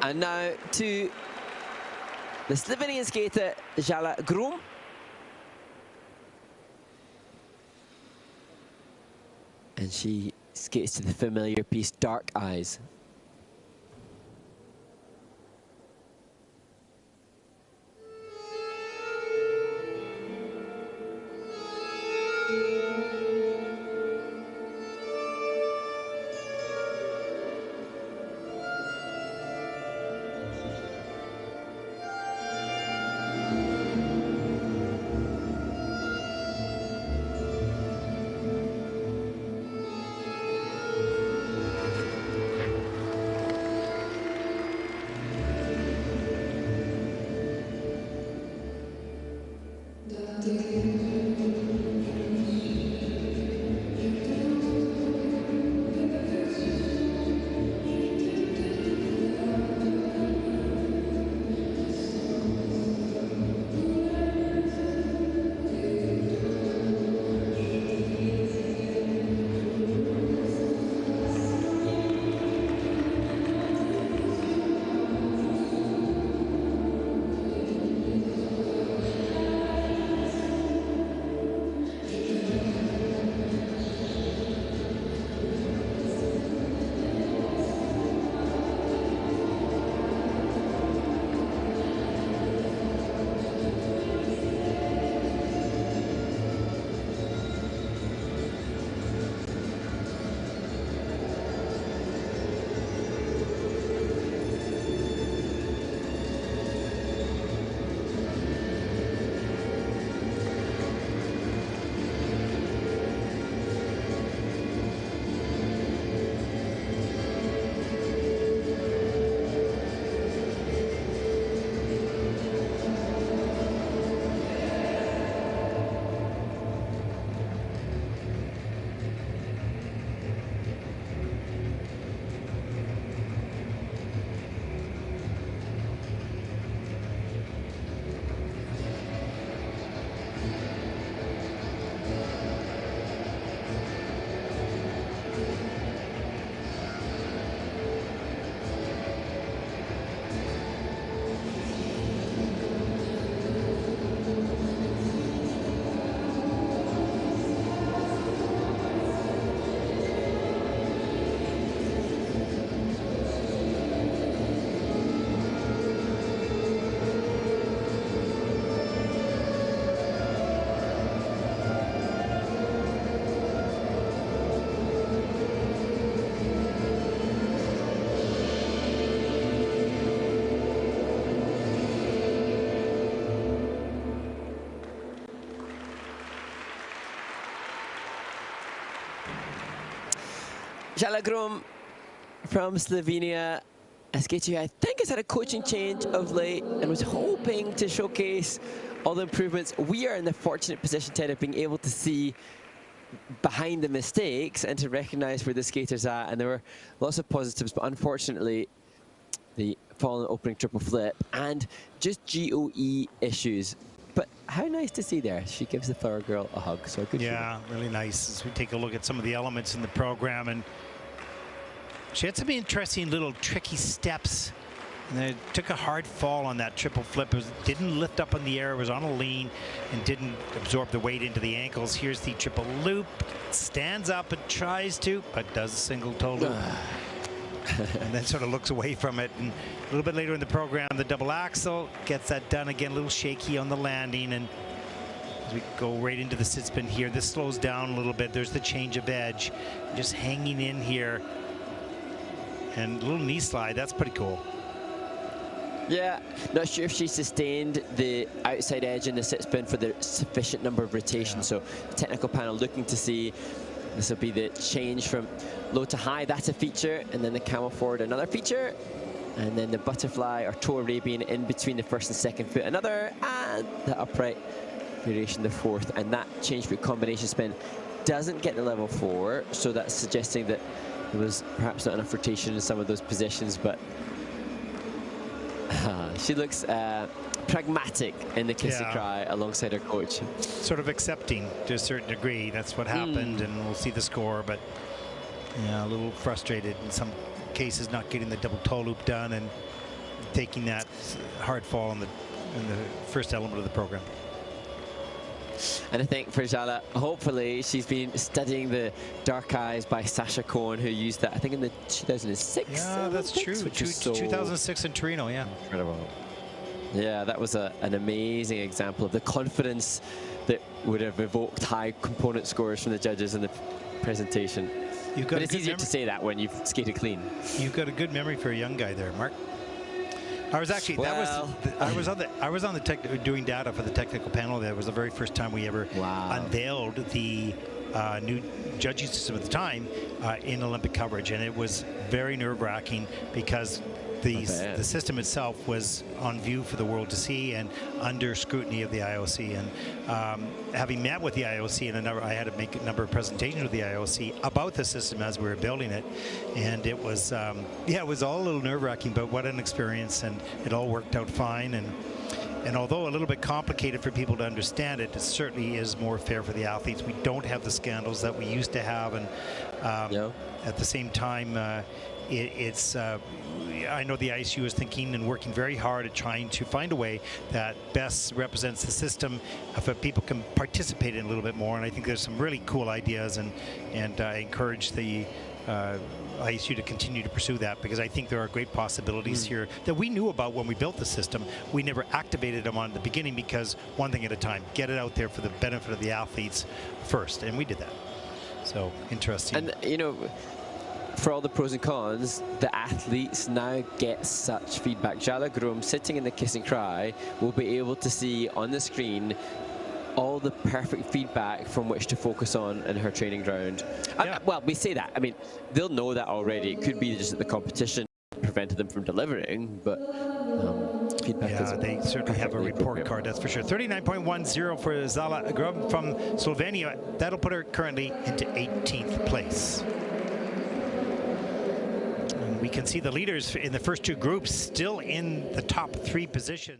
And now to the Slovenian skater Zala GRUM. And she skates to the familiar piece, Dark Eyes. Zala GRUM from Slovenia, a skater who I think has had a coaching change of late and was hoping to showcase all the improvements. We are in the fortunate position, Ted, of being able to see behind the mistakes and to recognize where the skater's at. And there were lots of positives, but unfortunately, the fallen opening triple flip and just GOE issues. But how nice to see there. She gives the Flower Girl a hug. So good. Yeah, really nice. As we take a look at some of the elements in the program, and she had some interesting little tricky steps. And it took a hard fall on that triple flip. It didn't lift up in the air. It was on a lean and didn't absorb the weight into the ankles. Here's the triple loop. Stands up and tries to, but does a single toe loop. And then sort of looks away from it. And a little bit later in the program, the double axel gets that done again, a little shaky on the landing. And as we go right into the sit spin here, this slows down a little bit. There's the change of edge, just hanging in here. And a little knee slide, that's pretty cool. Yeah, not sure if she sustained the outside edge in the sit spin for the sufficient number of rotations. Yeah. So the technical panel looking to see. This will be the change from low to high. That's a feature. And then the camel forward, another feature. And then the butterfly or toe Arabian in between the first and second foot, another. And the upright variation, the fourth. And that change foot combination spin doesn't get the level 4. So that's suggesting that there was perhaps not enough rotation in some of those positions. But she looks pragmatic in the kiss and cry alongside her coach. Sort of accepting to a certain degree. That's what happened, and we'll see the score. But yeah, a little frustrated in some cases not getting the double toe loop done, and taking that hard fall in the first element of the program. And I think for Zala, hopefully she's been studying the Dark Eyes by Sasha Cohen, who used that, I think, in the 2006 Yeah, that's true. 2006 in Torino, yeah. Incredible. Yeah, that was an amazing example of the confidence that would have evoked high component scores from the judges in the presentation. But it's easier to say that when you've skated clean. You've got a good memory for a young guy there, Mark. I was actually, I was on the doing data for the technical panel. That was the very first time we ever unveiled the new judging system at the time in Olympic coverage, and it was very nerve-wracking because the system itself was on view for the world to see and under scrutiny of the IOC. And having met with the IOC, and I had to make a number of presentations with the IOC about the system as we were building it, and it was yeah, it was all a little nerve-wracking, but what an experience, and it all worked out fine. And although a little bit complicated for people to understand it, it certainly is more fair for the athletes. We don't have the scandals that we used to have, and at the same time, I know the ISU is thinking and working very hard at trying to find a way that best represents the system, so people can participate in it a little bit more. And I think there's some really cool ideas, and I encourage the ISU to continue to pursue that, because I think there are great possibilities here that we knew about when we built the system. We never activated them on the beginning, because one thing at a time, get it out there for the benefit of the athletes first, and we did that. So interesting. And you know, for all the pros and cons, the athletes now get such feedback. Zala GRUM, sitting in the kiss and cry, will be able to see on the screen all the perfect feedback from which to focus on in her training ground. Well, we say that. I mean, they'll know that already. It could be just that the competition prevented them from delivering, but feedback is they certainly have a report card, that's for sure. 39.10 for Zala GRUM from Slovenia. That'll put her currently into 18th place. We can see the leaders in the first two groups still in the top 3 positions.